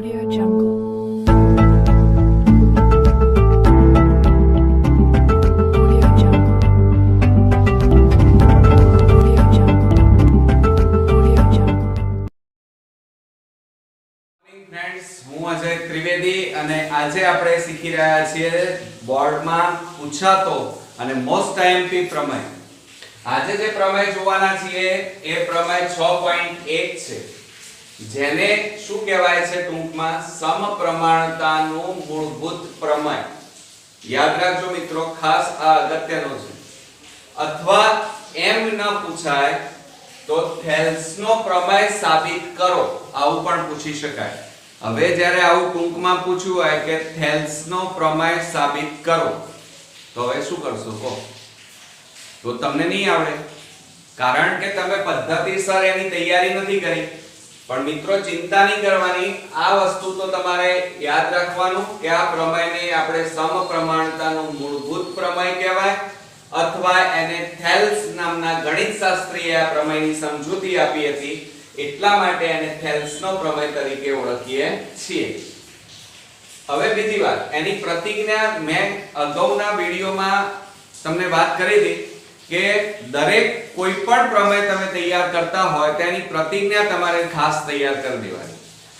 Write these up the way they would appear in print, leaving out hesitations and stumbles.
Audio Jungle. Audio Jungle. Audio Jungle. Audio Jungle. Friends, હું અજય ત્રિવેદી અને આજે આપણે શીખી રહ્યા છીએ બોર્ડમાં પૂછાતો અને મોસ્ટ આઈએમપી પ્રમેય. આજે જે પ્રમેય જોવાના છીએ એ પ્રમેય 6.1 છે, જેને શું કહેવાય છે ટૂંકમાં સમપ્રમાણતાનું મૂળભૂત પ્રમેય. યાદ રાખજો મિત્રો, ખાસ આ અગત્યનો છે. અથવા એમ ન પૂછાય તો થેલ્સનો પ્રમેય સાબિત કરો, આવું પણ પૂછી શકાય. હવે જ્યારે આવું ટૂંકમાં પૂછ્યું હોય કે થેલ્સનો પ્રમેય સાબિત કરો, તો હવે શું કરશો કહો? તો તમને નહીં આવડે, કારણ કે તમે પદ્ધતિસર એની તૈયારી નથી કરી. પણ મિત્રો, ચિંતા નહીં કરવાની, આ વસ્તુ તો તમારે યાદ રાખવાનું કે આ પ્રમેયને આપણે સમપ્રમાણતાનું મૂળભૂત પ્રમેય કહેવાય, અથવા એને થેલ્સ નામના ગણિતશાસ્ત્રીએ આ પ્રમેયની સમજૂતી આપી હતી, એટલા માટે એને થેલ્સનો પ્રમેય તરીકે ઓળખીએ છીએ. હવે બીજી વાત, એની પ્રતિજ્ઞા મેં અગાઉના વિડિયોમાં તમને વાત કરી હતી કે દરેક કોઈ પણ પ્રમેય તમે તૈયાર કરતા હોય તેની પ્રતિજ્ઞા તમારે ખાસ તૈયાર કરી દેવાની.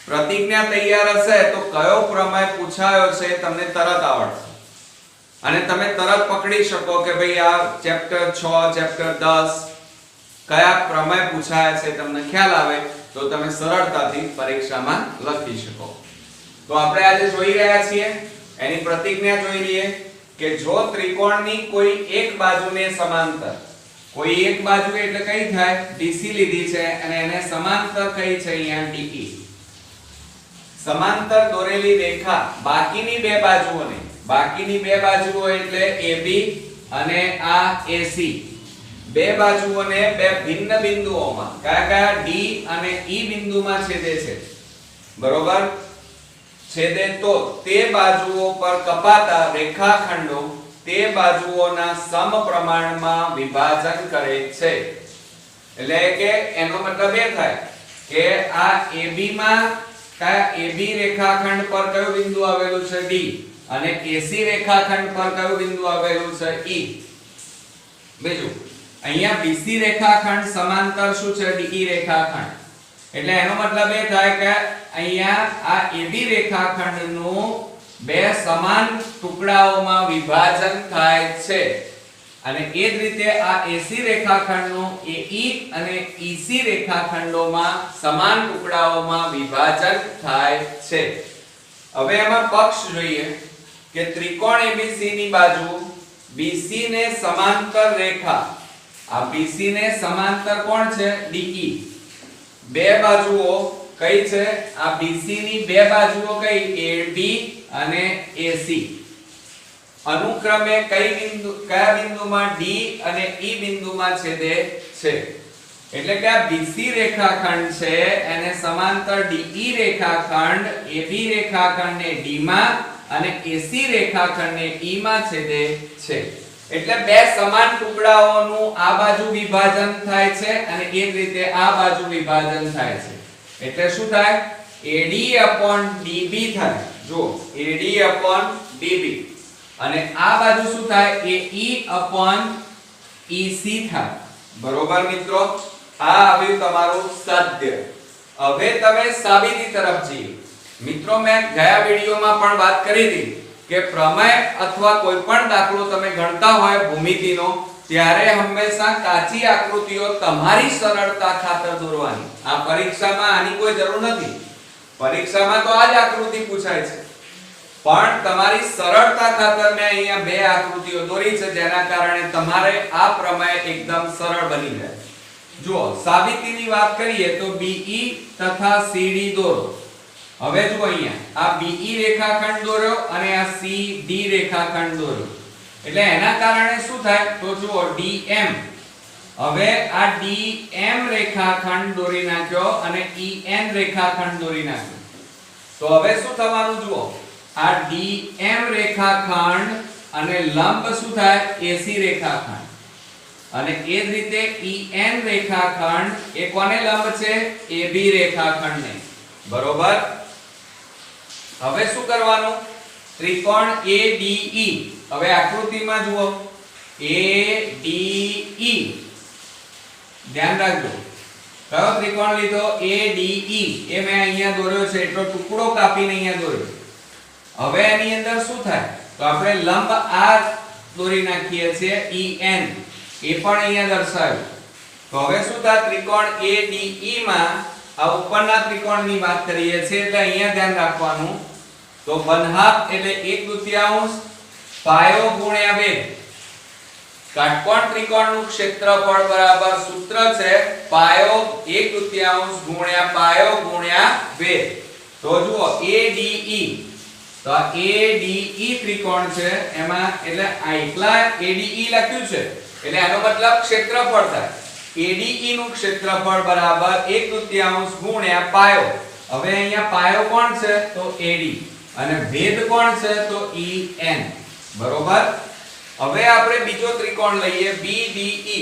પ્રતિજ્ઞા તૈયાર હશે તો કયો પ્રમેય પૂછાયો છે તમને તરત આવડશે અને તમે તરત પકડી શકો કે ભાઈ આ ચેપ્ટર 6 ચેપ્ટર 10 કયા પ્રમેય પૂછાયા છે, તમને ખ્યાલ આવે તો તમે સરળતાથી પરીક્ષામાં લખી શકો. તો આપણે આજે જોઈ રહ્યા છીએ એની પ્રતિજ્ઞા જોઈ લઈએ કે જો ત્રિકોણની કોઈ એક બાજુને સમાંતર, કોઈ એક બાજુ એટલે કઈ થાય, DC લીધી છે અને એને સમાંતર કઈ છે અહીંયા DE, સમાંતર દોરેલી રેખા બાકીની બે બાજુઓને, બાકીની બે બાજુઓ એટલે AB અને આ AC, બે બાજુઓને બે ભિન્ન બિંદુઓમાં કયા કયા D અને E બિંદુમાં છેદે છે, બરોબર, છેદે તો તે બાજુઓ પર કપાતા રેખાખંડો તે બાજુઓના સમપ્રમાણમાં વિભાજન કરે છે. એટલે કે એનો મતલબ એ થાય કે આ AB માં કયા AB રેખાખંડ પર કયું બિંદુ આવેલું છે D અને AC રેખાખંડ પર કયું બિંદુ આવેલું છે E. બીજું, અહીંયા BC રેખાખંડ સમાંતર શું છે DE રેખાખંડ, એટલે એનો મતલબ એ થાય કે અહીંયા આ AB રેખાખંડનું બે સમાન ટુકડાઓમાં વિભાજન થાય છે અને એ જ રીતે આ AC રેખાખંડનું AE અને EC રેખાખંડોમાં સમાન ટુકડાઓમાં વિભાજન થાય છે. હવે એમાં પક્ષ જોઈએ કે ત્રિકોણ ABC ની બાજુ BC ને સમાંતર રેખા, આ BC ને સમાંતર કોણ છે DE, બે બાજુઓ કઈ છે, આ BC ની બે બાજુઓ કઈ AB અને AC, અનુક્રમે કઈ બિંદુ કયા બિંદુમાં D અને E બિંદુમાં છેદે છે. એટલે કે આ BC રેખાખંડ છે એને સમાંતર DE રેખાખંડ AB રેખાખંડને D માં અને AC રેખાખંડને E માં છેદે છે. એટલે બે સમાન ટુકડાઓનું આ બાજુ વિભાજન થાય છે અને એ જ રીતે આ બાજુ વિભાજન થાય છે. એટલે શું થાય, AD/DB થાય. જો AD/DB અને આ બાજુ શું થાય, AE/EC થાય. બરોબર મિત્રો, આ આવ્યું તમારું સાધ્ય. હવે તમે સાબિતી તરફ જઈએ. મિત્રો, મેં ગયા વિડિયોમાં પણ વાત કરી હતી કે પ્રમેય અથવા કોઈ પણ દાખલો તમે ગણતા હોય ભૂમિતિનો, ત્યારે હંમેશા કાચી આકૃતિઓ તમારી સરળતા ખાતર દોરવાની. આ પરીક્ષામાં આની કોઈ જરૂર નથી. પરીક્ષામાં તો આ જ આકૃતિ પૂછાય છે, પણ તમારી સરળતા ખાતર મેં અહીંયા બે આકૃતિઓ દોરી છે, જેના કારણે તમારે આ પ્રમેય એકદમ સરળ બની જાય. જુઓ, સાબિતીની વાત કરીએ તો BE તથા CD દોરો. હવે જુઓ, અહીંયા આ BE રેખાખંડ દોર્યો અને આ CD રેખાખંડ દોર્યો, એટલે એના કારણે શું થાય તો જુઓ DM. હવે આ DM રેખાખંડ દોરી નાખ્યો અને EN રેખાખંડ દોરી નાખ્યો. તો હવે શું થવાનું જુઓ, આ DM રેખાખંડ અને લંબ શું થાય AC રેખાખંડ, અને એ જ રીતે EN રેખાખંડ એ કોને લંબ છે AB રેખાખંડને, બરોબર. હવે શું કરવાનું? ત્રિકોણ ADE, હવે આકૃતિમાં જુઓ, ADE, ધ્યાન રાખજો કયો ત્રિકોણ લીધો? ADE, એ મેં અહીંયા દોર્યો છે, એટલો ટુકડો કાપીને અહીંયા દોર્યો. હવે એની અંદર શું થાય? તો આપણે લંબ આ દોરી નાખીએ છીએ EN, એ પણ અહીંયા દર્શાવ્યું. તો હવે શું થાય? ત્રિકોણ ADE માં આ ઉપરના ત્રિકોણની વાત કરીએ છીએ એટલે અહીંયા ધ્યાન રાખવાનું. તો 1/2 એટલે 1/2 પાયો ગુણ્યા વેધ. કાટકોણ ત્રિકોણનું ક્ષેત્રફળ બરાબર સૂત્ર છે પાયો 1/2 ગુણ્યા પાયો ગુણ્યા વેધ. તો જુઓ ADE, તો આ ADE ત્રિકોણ છે એમાં, એટલે આ એકલા ADE લખ્યું છે એટલે આનો મતલબ ક્ષેત્રફળ થાય. ADE નું ક્ષેત્રફળ બરાબર 1/2 ગુણ્યા પાયો. હવે અહીંયા પાયો કોણ છે? તો AD, અને ભેદ કોણ છે? તો EN. બરોબર. હવે આપણે બીજો ત્રિકોણ લઈએ BDE.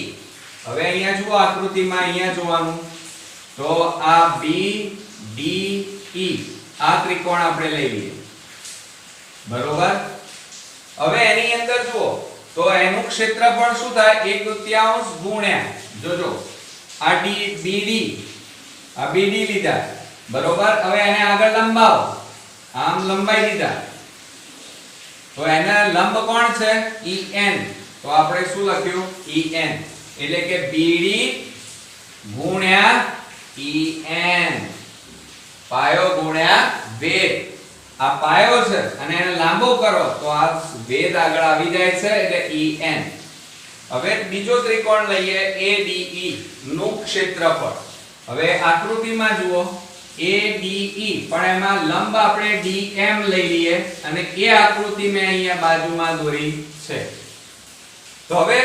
હવે અહીંયા જુઓ આકૃતિમાં, અહીંયા જોવાનું. તો આ BDE આ ત્રિકોણ આપણે લઈ લઈએ. બરોબર. હવે એની અંદર જુઓ તો એનું ક્ષેત્રફળ શું થાય? 1/2 ગુણ્યા, જોજો આ BD, આ BD લીધા. બરોબર. હવે એને આગળ લંબાવો, આમ લંબાઈ દીધા. તો એના લંબ કોણ છે? EN. તો આપણે શું લખ્યું? EN, એટલે કે BD ગુણ્યા EN, પાયો ગુણ્યા વેધ. આ પાયો છે અને એને લાંબો કરો તો આ વેધ આગળ આવી જાય છે એટલે EN. હવે બીજો ત્રિકોણ લઈએ ADE નું ક્ષેત્રફળ. હવે આકૃતિમાં જુઓ ADE, પણ એમાં લંબ આપણે DM લઈ લઈએ અને એ આકૃતિ મેં અહીંયા બાજુમાં દોરી છે. તો હવે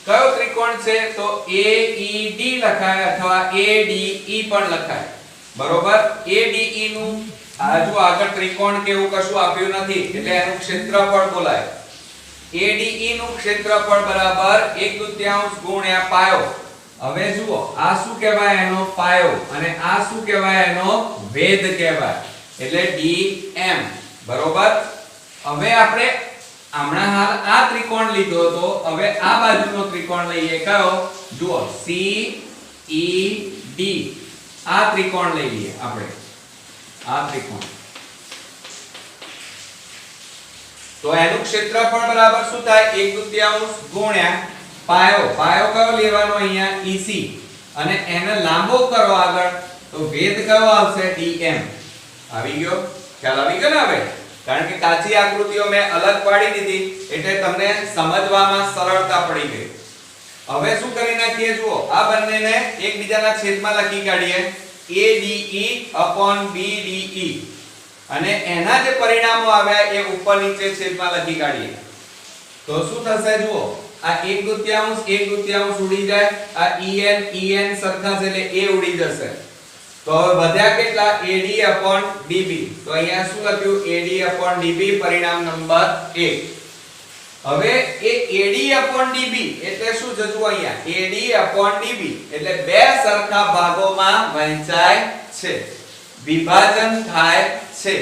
કયો ત્રિકોણ છે? તો AED લખાય અથવા ADE પણ લખાય. બરોબર. ADE નું આ જો આગળ ત્રિકોણ કે એવું કશું આપ્યું નથી એટલે એનું ક્ષેત્રફળ બોલાય. ADE નું ક્ષેત્રફળ બરાબર 1/2 ગુણ્યા પાયો. હવે જુઓ આ શું કહેવાય? એનો પાયો. અને આ શું કહેવાય? એનો વેધ કહેવાય, એટલે DM. બરોબર. હવે આપણે હમણાં હાલ આ ત્રિકોણ લીધો તો હવે આ બાજુનો ત્રિકોણ લઈએ. કયો? જુઓ CED, આ ત્રિકોણ લઈ લઈએ આપણે, આ ત્રિકોણ. તો એનું ક્ષેત્રફળ બરાબર શું થાય? 1/2 ગુણ્યા પાયો. પાયો કયો લેવાનો? અહીંયા EC, અને એને લાંબો કરો આગળ તો વેધ કયો આવશે? DM. આવી ગયો? ખ્યાલ આવી ગયો ને? હવે કારણ કે કાચી આકૃતિઓ મેં અલગ પાડી દીધી એટલે તમને સમજવામાં સરળતા પડી ગઈ. હવે શું કરી નાખીએ? જુઓ આ બંનેને એકબીજાના છેદમાં લખી કાઢીએ. ADE/BDE, અને એના જે પરિણામો આવ્યા એ ઉપર નીચે છેદમાં લખી કાઢીએ. તો શું થશે? જુઓ આ 1/2 ઉડી જાય, આ EN સરખા છે એટલે એ ઉડી જશે. તો હવે વધ્યા કેટલા? AD/DB. તો અહીંયા શું લખ્યું? AD/DB, પરિણામ નંબર 1. હવે એ AD/DB એટલે શું? જજો અહીંયા AD/DB એટલે બે સરખા ભાગોમાં વહેંચાય છે, વિભાજન થાય છે.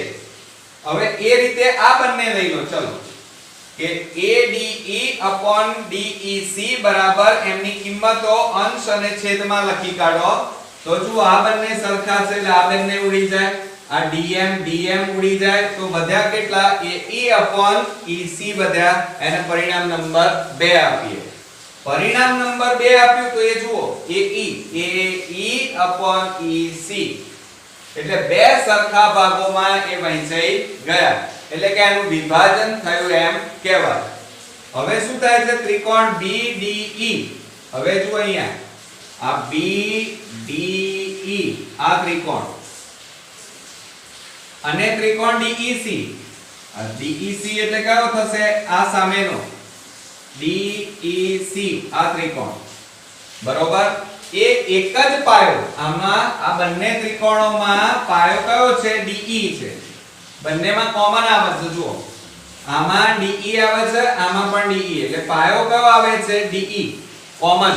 હવે એ રીતે આ બંને લઈ લો. ચલો કે ADE/DEC બરાબર એમની કિંમતો અંશ અને છેદમાં લખી કાઢો. તો જુઓ આ બંને સરખા છે એટલે આ બંને ઉડી જાય, આ DM ઉડી જાય. તો વધ્યા કેટલા? AE/EC વધ્યા, એને પરિણામ નંબર 2 આપીએ. પરિણામ નંબર 2 આપ્યું તો એ જુઓ AE/EC એટલે બે સરખા ભાગોમાં એ વહેંચાઈ ગયા, એટલે કે આનું વિભાજન થયું એમ કહેવાય. હવે શું થાય છે? ત્રિકોણ BDE. હવે જુઓ અહીંયા આ BDE આ ત્રિકોણ અને ત્રિકોણ DEC. આ DEC એટલે કયો થશે? આ સામેનો DEC આ ત્રિકોણ. બરોબર. એ એક જ પાયો. આમાં આ બંને ત્રિકોણોમાં પાયો કયો છે? DE છે. બંનેમાં કોમન આવે છે. જુઓ આમાં DE આવે છે, આમાં પણ DE, એટલે પાયો કયો આવે છે? DE common.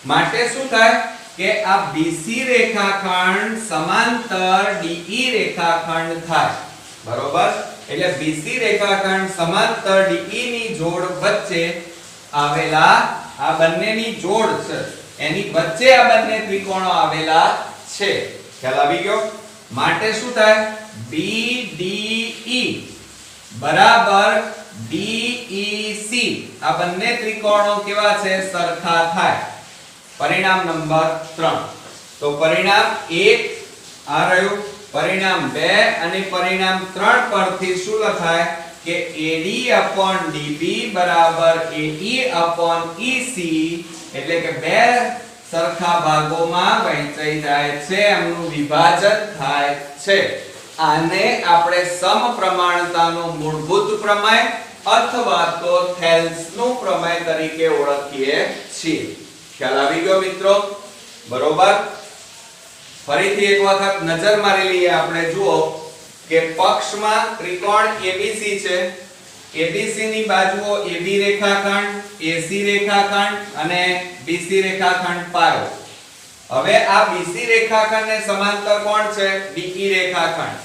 માટે શું થાય કે આ BC રેખાખંડ સમાંતર DE રેખાખંડ થાય. બરોબર એટલે BC રેખાખંડ સમાંતર DE ની જોડ વચ્ચે આવેલા આ બંનેની જોડ છે એની વચ્ચે આ બંને ત્રિકોણો આવેલા છે ખ્યાલ આવી ગયો માટે શું થાય BDE બરાબર DEC આ બંને ત્રિકોણો કેવા છે સરખા થાય પરિણામ નંબર 3 તો પરિણામ 1 આ રહ્યું પરિણામ 2 અને પરિણામ 3 પરથી શું લખાય કે AD/DB બરાબર AE/EC એટલે કે બે સરખા ભાગોમાં વહેંચાઈ જાય છે એમનું વિભાજન થાય છે આને આપણે સમપ્રમાણતાનો મૂળભૂત પ્રમેય અથવા તો થેલ્સનું પ્રમેય તરીકે ઓળખીએ છીએ ખ્યાલ આવી ગયો મિત્રો બરોબર ફરીથી એક વખત નજર મારી લઈએ આપણે જુઓ કે પક્ષમાં ત્રિકોણ ABC છે ABC ની બાજુઓ AB રેખાખંડ AC રેખાખંડ અને BC રેખાખંડ પાયો હવે આ BC રેખાખંડને સમાંતર કોણ છે DE રેખાખંડ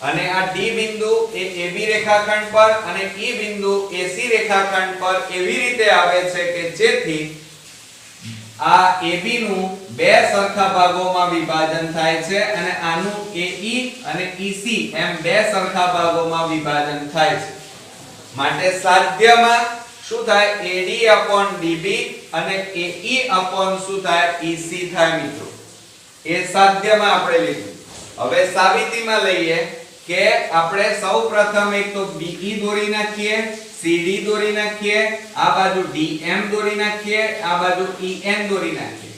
અને આ D બિંદુ એ AB રેખાખંડ પર અને E બિંદુ AC રેખાખંડ પર એવી રીતે આવે છે કે જેથી આ AB નું બે સરખા ભાગોમાં વિભાજન થાય છે અને આનું AE અને EC એમ બે સરખા ભાગોમાં વિભાજન થાય છે માટે સાધ્યમાં શું થાય AD/DB અને AE શું થાય EC થાય મિત્રો એ સાધ્યમાં આપણે લીધું હવે સાબિતીમાં લઈએ કે આપણે સૌપ્રથમ એક તો BE દોરી નાખીએ CD દોરી નાખીએ આ બાજુ DM દોરી નાખીએ આ બાજુ EN દોરી નાખીએ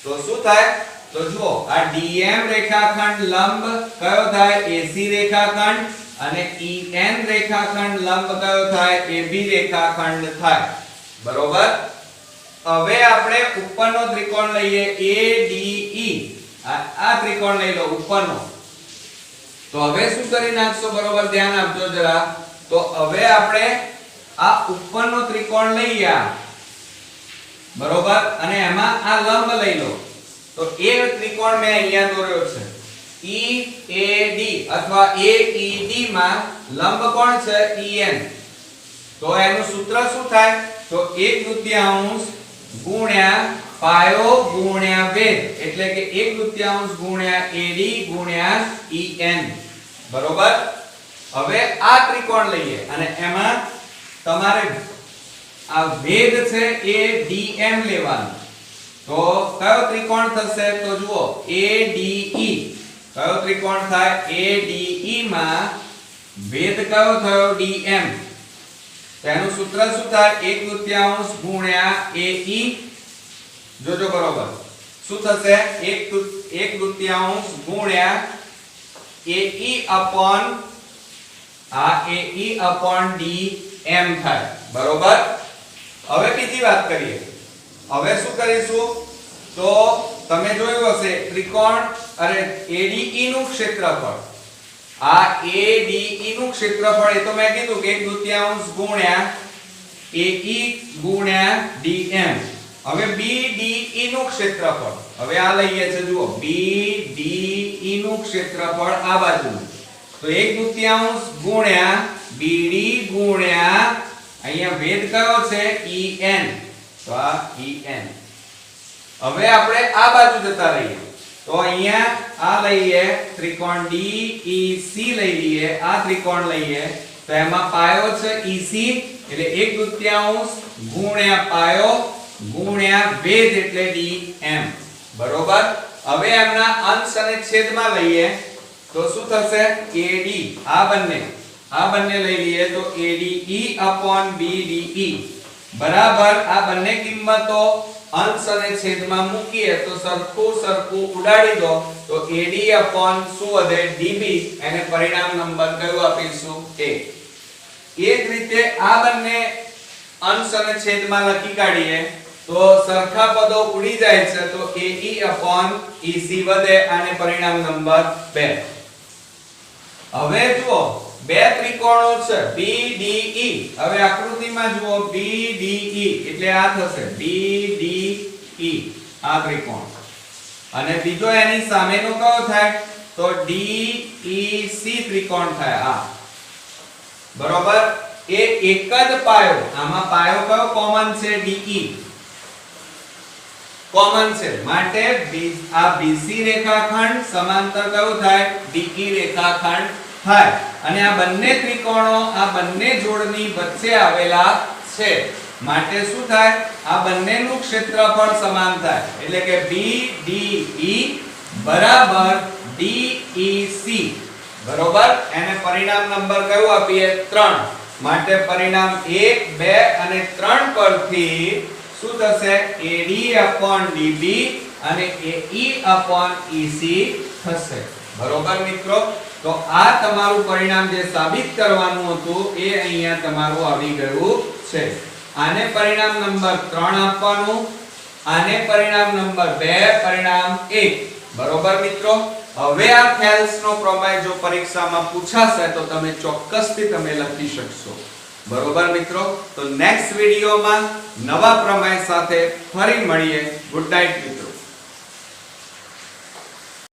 તો શું થાય તો જુઓ આ DM રેખાખંડ લંબ કયો થાય AC રેખાખંડ અને EN રેખાખંડ લંબ કયો થાય AB રેખાખંડ થાય બરોબર હવે આપણે ઉપરનો ત્રિકોણ લઈએ ADE આ ત્રિકોણ લઈ લો ઉપરનો તો હવે શું કરી નાખશો બરોબર ધ્યાન આપજો જરા તો હવે આપણે આ ઉપરનો ત્રિકોણ લઈએ બરોબર અને એમાં આ લંબ લઈ લો તો એ ત્રિકોણ મેં અહીંયા દોર્યો છે EAD અથવા AED માં લંબ કોણ છે EN તો એનું સૂત્ર શું થાય તો 1/2 ગુણ્યા પાયો ગુણ્યા વેધ એટલે કે 1/2 ગુણ્યા AD ગુણ્યા EN બરોબર હવે આ ત્રિકોણ લઈએ અને એમાં તમારે આ વેધ છે એ DM લેવાનું તો કયો ત્રિકોણ થશે તો જુઓ ADE કયો ત્રિકોણ થાય ADE માં વેધ કયો થયો DM તેનું સૂત્ર શું થાય 1/2 ગુણ્યા AE જોજો બરોબર શું થશે 1/2 ગુણ્યા AE upon DM થાય બરોબર હવે બીજી વાત કરીએ હવે શું કરીશું તો તમે જોયું હશે ત્રિકોણ અરે ADE નું ક્ષેત્રફળ આ ADE નું ક્ષેત્રફળ એ તો મેં કીધું કે 1/2 ગુણ્યા AE ગુણ્યા DM હવે BDE નું ક્ષેત્રફળ હવે આ લઈએ છે જુઓ BDE નું ક્ષેત્રફળ આ બાજુનું તો 1/2 ગુણ્યા BD ગુણ્યા અહીંયા વેધ કયો છે EN તો આ EN હવે આપણે આ બાજુ જતા રહીએ તો અહીંયા આ લઈએ ત્રિકોણ DEC લઈ લઈએ આ ત્રિકોણ લઈએ તો એમાં પાયો છે EC એટલે 1/2 ગુણ્યા પાયો ગુણ્યા વેધ એટલે DM બરોબર હવે એમના અંશ અને છેદમાં લઈએ તો શું થશે AD આ બંને લઈ લઈએ તો ADE/BDE બરાબર આ બંને કિંમતો અંશ અને છેદમાં મૂકીએ તો સરખું ઉડાડી દો તો AD શું વધે DB એને પરિણામ નંબર કયું આપીશું 1 એ જ રીતે આ બંને અંશ અને છેદમાં લખી કાઢીએ તો સરખા પદો ઉડી જાય છે તો AE/EC વધે અને પરિણામ નંબર 2 હવે જુઓ બે ત્રિકોણો છે BDE હવે આકૃતિમાં જુઓ BDE એટલે આ થશે BDE આ ત્રિકોણ અને બીજો એની સામેનો કયો થાય તો DEC ત્રિકોણ થાય આ બરોબર એ એક જ પાયો આમાં પાયો કયો કોમન છે DE કોમન છે માટે આ BC રેખાખંડ સમાંતર કયો થાય DE રેખાખંડ થાય અને આ બંને ત્રિકોણો આ બંને જોડની વચ્ચે આવેલા છે માટે શું થાય આ બંનેનું ક્ષેત્રફળ સમાન થાય એટલે કે BDE બરાબર DEC બરોબર એને પરિણામ નંબર કયો આપીએ 3 માટે પરિણામ 1 2 અને 3 પરથી શું થશે AD/DB અને AE/EC થશે બરોબર મિત્રો તો આ તમારું પરિણામ જે સાબિત કરવાનું હતું એ અહીંયા તમારું આવી ગયું છે આને પરિણામ નંબર 3 આપવાનું આને પરિણામ નંબર 2 પરિણામ 1 બરોબર મિત્રો હવે આ થેલ્સનો પ્રમેય જો પરીક્ષામાં પૂછાશે તો તમે ચોક્કસથી તમે લખી શકશો બરોબર મિત્રો તો નેક્સ્ટ વિડિયોમાં નવા પ્રમેય સાથે ફરી મળીએ ગુડ નાઈટ મિત્રો